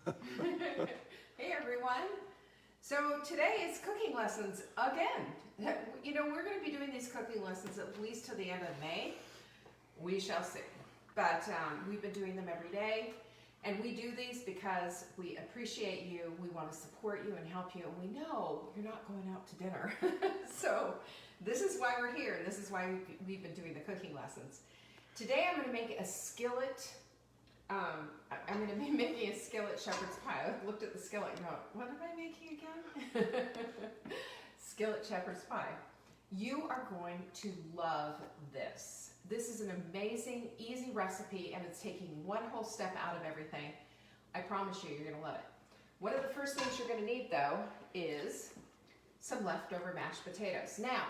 Hey everyone. So today is cooking lessons again. You know, we're going to be doing these cooking lessons at least till the end of May. We shall see. But we've been doing them every day. And we do these because we appreciate you, we want to support you and help you, and we know you're not going out to dinner. So this is why we're here, and this is why we've been doing the cooking lessons. Today I'm going to make a skillet. I'm going to be making a skillet shepherd's pie. I looked at the skillet and go, what am I making again? Skillet shepherd's pie. You are going to love this. This is an amazing, easy recipe, and it's taking one whole step out of everything. I promise you, you're going to love it. One of the first things you're going to need, though, is some leftover mashed potatoes. Now,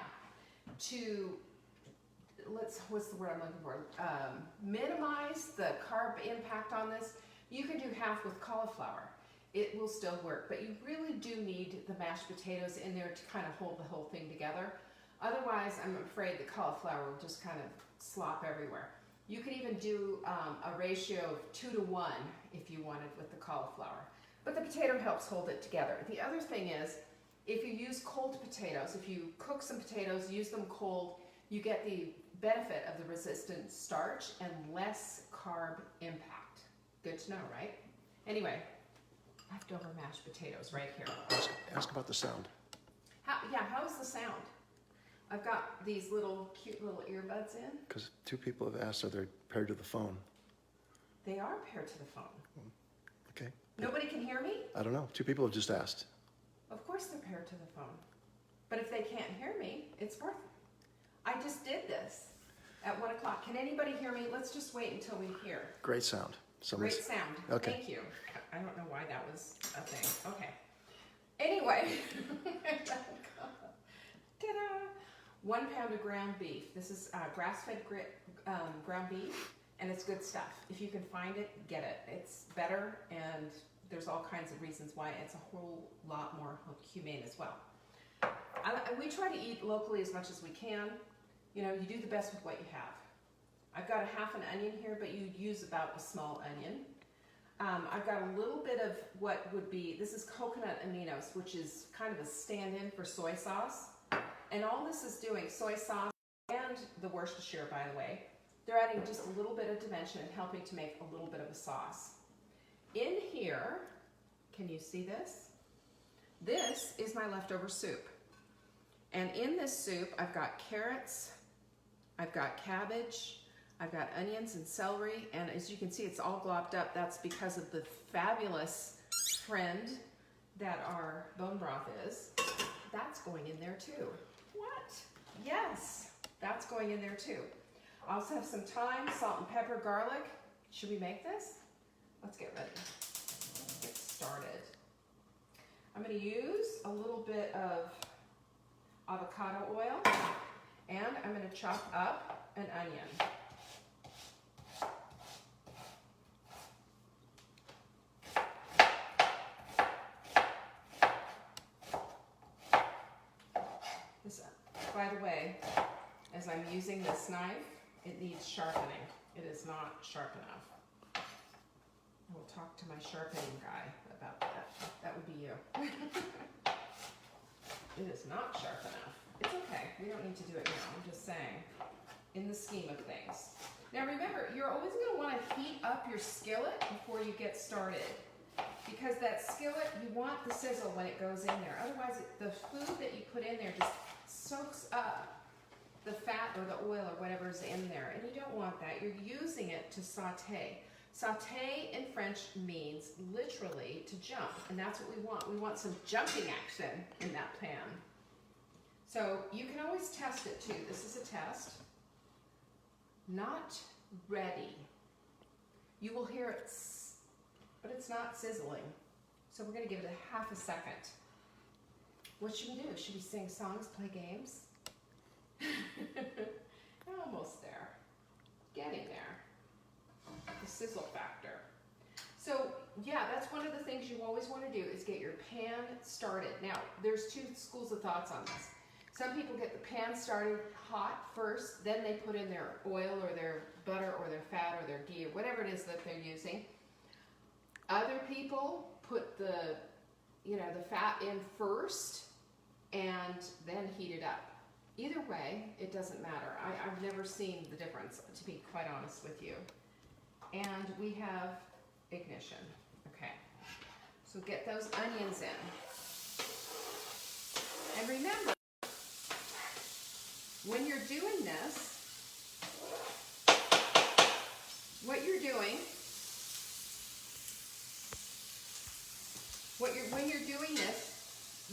what's the word I'm looking for? Minimize the carb impact on this. You can do half with cauliflower. It will still work, but you really do need the mashed potatoes in there to kind of hold the whole thing together. Otherwise, I'm afraid the cauliflower will just kind of slop everywhere. You could even do a ratio of 2 to 1 if you wanted with the cauliflower. But the potato helps hold it together. The other thing is, if you use cold potatoes, if you cook some potatoes, use them cold, you get the benefit of the resistant starch and less carb impact. Good to know, right? Anyway, leftover mashed potatoes right here. Ask about the sound. How's the sound? I've got these cute little earbuds in. Because 2 people have asked, are they paired to the phone? They are paired to the phone. Okay. Nobody can hear me? I don't know. 2 people have just asked. Of course they're paired to the phone. But if they can't hear me, it's worth it. I just did this at 1 o'clock. Can anybody hear me? Let's just wait until we hear. Great sound. Great sound. Okay. Thank you. I don't know why that was a thing. Okay. Anyway. Ta-da! 1 pound of ground beef. This is grass-fed ground beef, and it's good stuff. If you can find it, get it. It's better, and there's all kinds of reasons why it's a whole lot more humane as well. We try to eat locally as much as we can. You know, you do the best with what you have. I've got a half an onion here, but you'd use about a small onion. I've got a little bit of what would be, this is coconut aminos, which is kind of a stand-in for soy sauce. And all this is doing, soy sauce and the Worcestershire, by the way, they're adding just a little bit of dimension and helping to make a little bit of a sauce. In here, can you see this? This is my leftover soup. And in this soup, I've got carrots, I've got cabbage, I've got onions and celery, and as you can see, it's all glopped up. That's because of the fabulous friend that our bone broth is. That's going in there too. What? Yes, that's going in there too. I also have some thyme, salt and pepper, garlic. Should we make this? Let's get ready. Let's get started. I'm going to use a little bit of avocado oil, and I'm going to chop up an onion. By the way, as I'm using this knife, it needs sharpening. It is not sharp enough. I will talk to my sharpening guy about that. That would be you. It is not sharp enough. It's okay. We don't need to do it now. I'm just saying, in the scheme of things. Now remember, you're always going to want to heat up your skillet before you get started. Because that skillet, you want the sizzle when it goes in there. Otherwise, the food that you put in there just soaks up the fat or the oil or whatever's in there, and you don't want that. You're using it to saute. Saute in French means literally to jump, and that's what we want. We want some jumping action in that pan. So you can always test it too. This is a test. Not ready. You will hear it, but it's not sizzling. So we're going to give it a half a second. What should we do? Should we sing songs, play games? Almost there. Getting there. The sizzle factor. So yeah, that's one of the things you always want to do is get your pan started. Now, there's 2 schools of thoughts on this. Some people get the pan started hot first, then they put in their oil or their butter or their fat or their ghee or whatever it is that they're using. Other people put the, you know, the fat in first and then heat it up. Either way, it doesn't matter. I've never seen the difference, to be quite honest with you. And we have ignition. Okay, so get those onions in. And remember, when you're doing this, what you're doing, when you're doing this,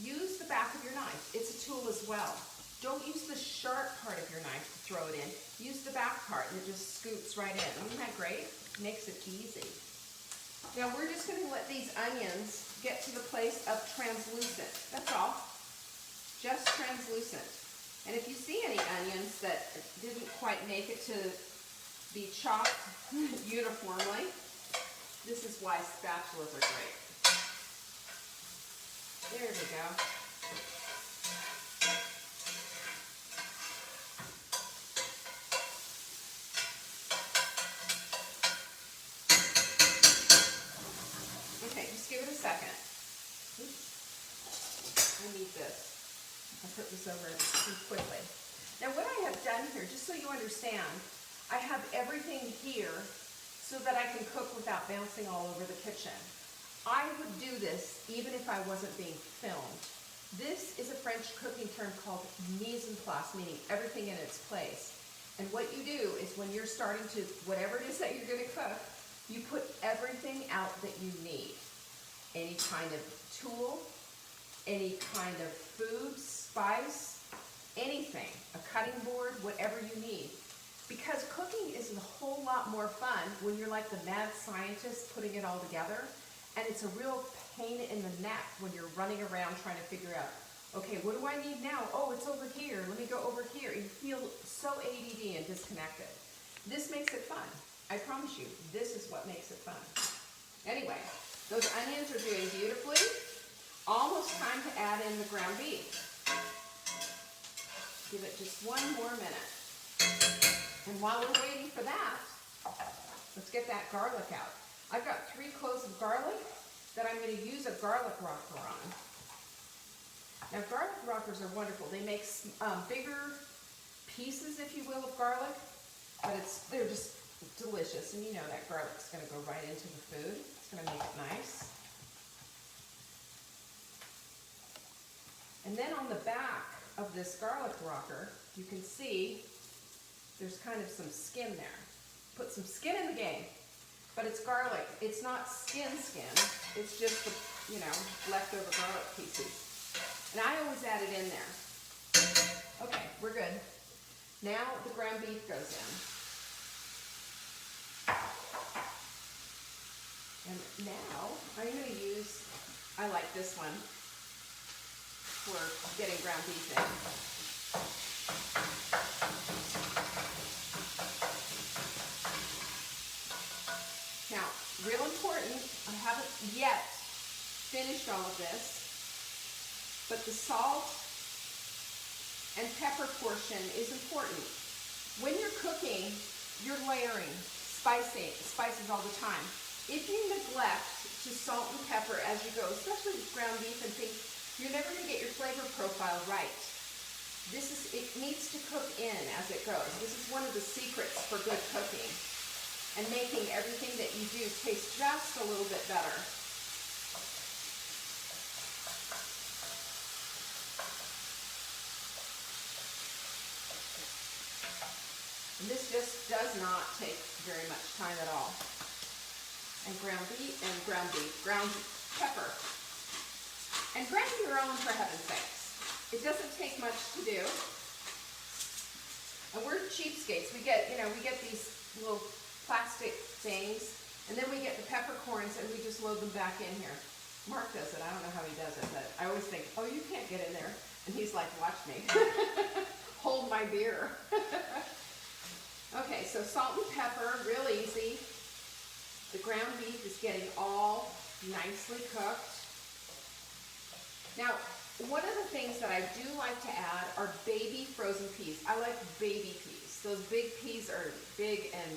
use the back of your knife. It's a tool as well. Don't use the sharp part of your knife to throw it in. Use the back part and it just scoops right in. Isn't that great? Makes it easy. Now we're just going to let these onions get to the place of translucent. That's all. Just translucent. And if you see any onions that didn't quite make it to be chopped uniformly, this is why spatulas are great. There we go. Okay, just give it a second. Oops. I need this. I put this over too quickly. Now what I have done here, just so you understand, I have everything here so that I can cook without bouncing all over the kitchen. I would do this even if I wasn't being filmed. This is a French cooking term called mise en place, meaning everything in its place. And what you do is when you're starting to, whatever it is that you're going to cook, you put everything out that you need. Any kind of tool, any kind of food, spice, anything, a cutting board, whatever you need. Because cooking is a whole lot more fun when you're like the mad scientist putting it all together. And it's a real pain in the neck when you're running around trying to figure out, okay, what do I need now? Oh, it's over here. Let me go over here. You feel so ADD and disconnected. This makes it fun. I promise you, this is what makes it fun. Anyway, those onions are doing beautifully. Almost time to add in the ground beef. Give it just one more minute. And while we're waiting for that, let's get that garlic out. I've got 3 cloves of garlic that I'm going to use a garlic rocker on. Now garlic rockers are wonderful. They make bigger pieces, if you will, of garlic, but they're just delicious. And you know that garlic's going to go right into the food. It's going to make it nice. And then on the back of this garlic rocker, you can see there's kind of some skin there. Put some skin in the game. But it's garlic. It's not skin. It's just the, you know, leftover garlic pieces. And I always add it in there. Okay, we're good. Now the ground beef goes in. And now I'm going to use, I like this one for getting ground beef in. Now, real important, I haven't yet finished all of this, but the salt and pepper portion is important. When you're cooking, you're layering spices all the time. If you neglect to salt and pepper as you go, especially with ground beef and things, you're never going to get your flavor profile right. It needs to cook in as it goes. This is one of the secrets for good cooking. And making everything that you do taste just a little bit better. And this just does not take very much time at all. And ground pepper. And grind your own, for heaven's sakes. It doesn't take much to do. And we're cheapskates. We get these little plastic things, and then we get the peppercorns and we just load them back in here. Mark does it. I don't know how he does it, but I always think, oh, you can't get in there. And he's like, watch me. Hold my beer. Okay, so salt and pepper, real easy. The ground beef is getting all nicely cooked. Now, one of the things that I do like to add are baby frozen peas. I like baby peas. Those big peas are big and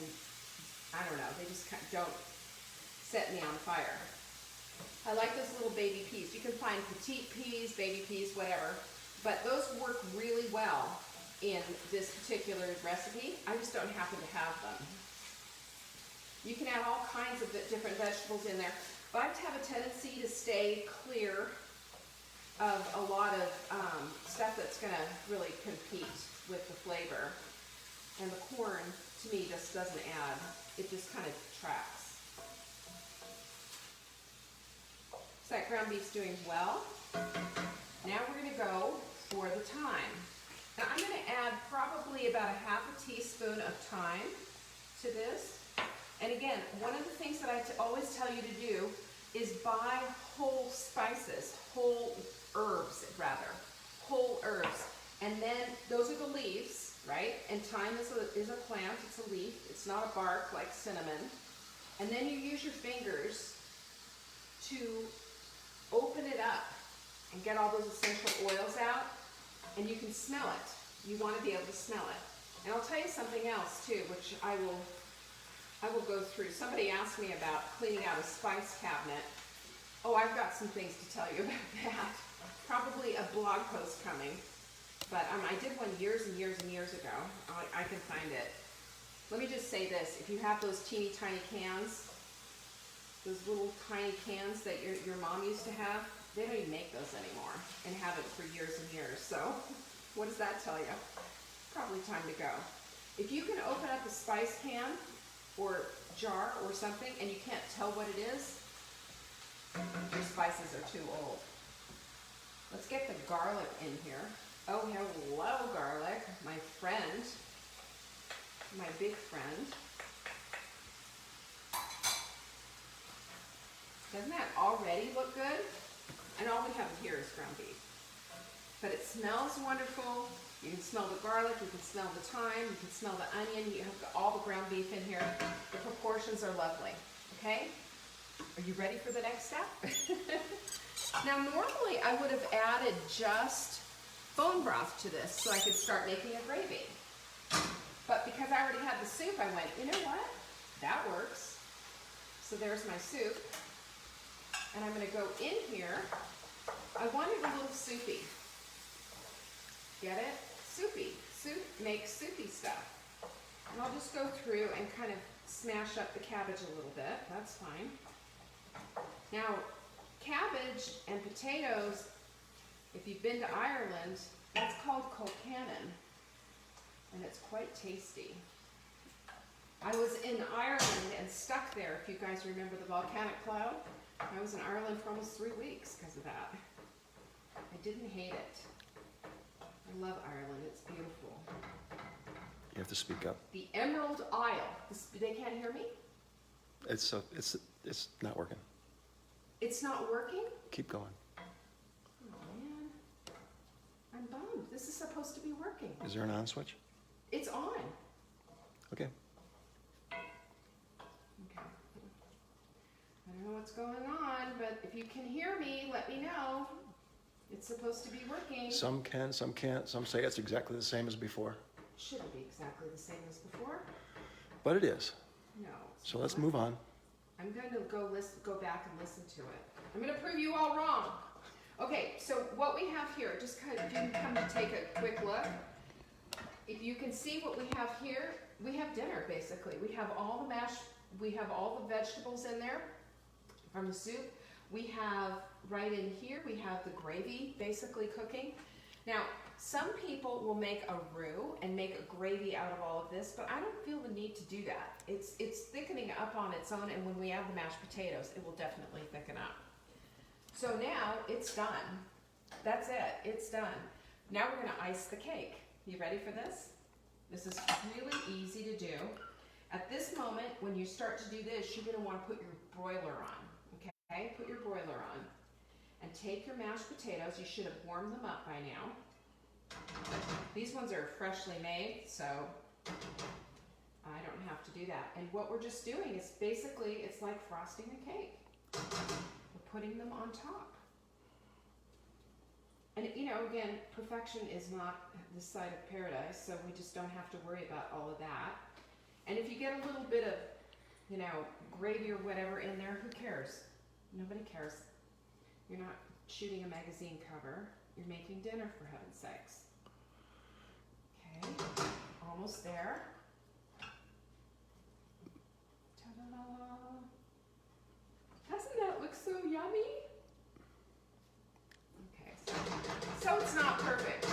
I don't know, they just don't set me on fire. I like those little baby peas. You can find petite peas, baby peas, whatever. But those work really well in this particular recipe. I just don't happen to have them. You can add all kinds of different vegetables in there. But I have a tendency to stay clear of a lot of stuff that's going to really compete with the flavor. And the corn, to me, just doesn't add. It just kind of tracks. So that ground beef's doing well. Now we're going to go for the thyme. Now I'm going to add probably about a half a teaspoon of thyme to this. And again, one of the things that I always tell you to do is buy whole spices, whole herbs rather, whole herbs. And then those are the leaves, right? And thyme is a plant, it's a leaf, it's not a bark like cinnamon. And then you use your fingers to open it up and get all those essential oils out, and you can smell it. You want to be able to smell it. And I'll tell you something else too, which I will go through. Somebody asked me about cleaning out a spice cabinet. Oh, I've got some things to tell you about that. Probably a blog post coming. But I did one years and years and years ago. I can find it. Let me just say this. If you have those teeny tiny cans, those little tiny cans that your mom used to have, they don't even make those anymore and have it for years and years. So what does that tell you? Probably time to go. If you can open up a spice can or jar or something and you can't tell what it is, your spices are too old. Let's get the garlic in here. Oh, hello, garlic, my friend, my big friend. Doesn't that already look good? And all we have here is ground beef. But it smells wonderful. You can smell the garlic, you can smell the thyme, you can smell the onion, you have all the ground beef in here. The proportions are lovely, okay? Are you ready for the next step? Now normally I would have added just bone broth to this so I could start making a gravy. But because I already had the soup, I went, you know what? That works. So there's my soup. And I'm going to go in here. I want it a little soupy. Get it? Soupy. Soup makes soupy stuff. And I'll just go through and kind of smash up the cabbage a little bit. That's fine. Now, cabbage and potatoes, if you've been to Ireland, that's called colcannon. And it's quite tasty. I was in Ireland and stuck there, if you guys remember the volcanic cloud. I was in Ireland for almost 3 weeks because of that. I didn't hate it. I love Ireland. It's beautiful. You have to speak up. The Emerald Isle. They can't hear me? It's not working. It's not working? Keep going. Oh, man. I'm bummed. This is supposed to be working. Is there an on switch? It's on. Okay. I don't know what's going on, but if you can hear me, let me know. It's supposed to be working. Some can, some can't. Some say it's exactly the same as before. Shouldn't be exactly the same as before. But it is. No. So let's move on. I'm going to go back and listen to it. I'm going to prove you all wrong. Okay, so what we have here, just kind of, if you can come to take a quick look. If you can see what we have here, we have dinner basically. We have all the mashed, we have all the vegetables in there from the soup. We have right in here, we have the gravy basically cooking. Now, some people will make a roux and make a gravy out of all of this, but I don't feel the need to do that. It's thickening up on its own, and when we add the mashed potatoes, it will definitely thicken up. So now it's done. That's it, it's done. Now we're gonna ice the cake. You ready for this? This is really easy to do. At this moment, when you start to do this, you're gonna wanna put your broiler on, okay? Put your broiler on. And take your mashed potatoes, you should have warmed them up by now. These ones are freshly made, so I don't have to do that. And what we're just doing is basically, it's like frosting a cake. We're putting them on top. And you know, again, perfection is not this side of paradise, so we just don't have to worry about all of that. And if you get a little bit of, you know, gravy or whatever in there, who cares? Nobody cares. You're not shooting a magazine cover. You're making dinner, for heaven's sakes. Okay, almost there. Ta-da! Doesn't that look so yummy? Okay, so it's not perfect.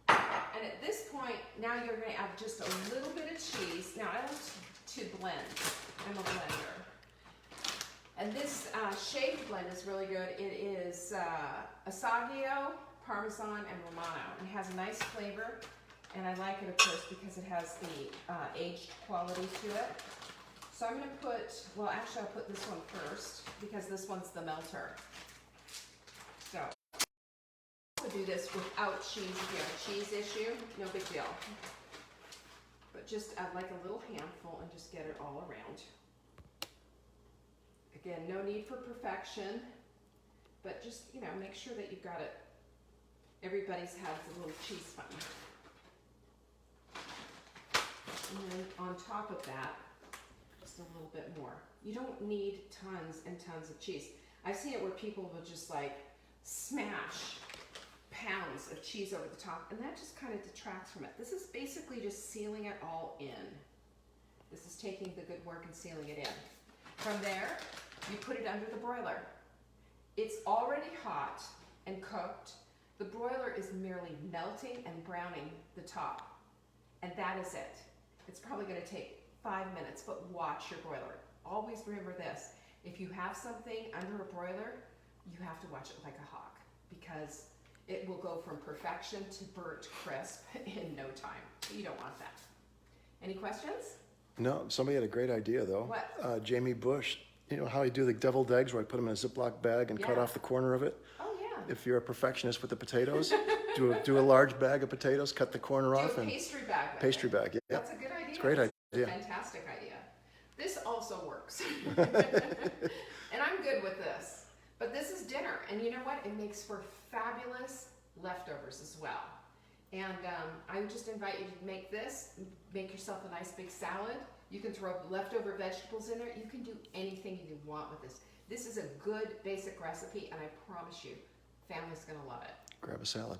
And at this point, now you're going to add just a little bit of cheese. Now I like to blend. I'm a blender. And this shaved blend is really good. It is Assaggio, Parmesan, and Romano. And it has a nice flavor. And I like it, of course, because it has the aged quality to it. So I'm going to put, well, actually I'll put this one first because this one's the melter. So I'll do this without cheese. If you have a cheese issue, no big deal. But just add like a little handful and just get it all around. Again, no need for perfection, but just, you know, make sure that you've got it. Everybody's has a little cheese fun. And then on top of that, just a little bit more. You don't need tons and tons of cheese. I've seen it where people will just like smash pounds of cheese over the top, and that just kind of detracts from it. This is basically just sealing it all in. This is taking the good work and sealing it in. From there, you put it under the broiler. It's already hot and cooked. The broiler is merely melting and browning the top, and that is it. It's probably going to take 5 minutes, but watch your broiler. Always remember this. If you have something under a broiler, you have to watch it like a hawk, because it will go from perfection to burnt crisp in no time. You don't want that. Any questions? No, somebody had a great idea though. What? Jamie Bush, you know how I do the deviled eggs where I put them in a Ziploc bag and cut Yeah. off the corner of it? Oh, yeah. If you're a perfectionist with the potatoes, do a large bag of potatoes, cut the corner off, Do a and pastry bag with pastry it. bag. Yeah, That's a good idea. it's a great idea. Fantastic idea. This also works. And I'm good with this. But this is dinner, and you know what? It makes for fabulous leftovers as well. And I would just invite you to make this. Make yourself a nice big salad. You can throw leftover vegetables in there. You can do anything you want with this. This is a good basic recipe, and I promise you, family's gonna love it. Grab a salad.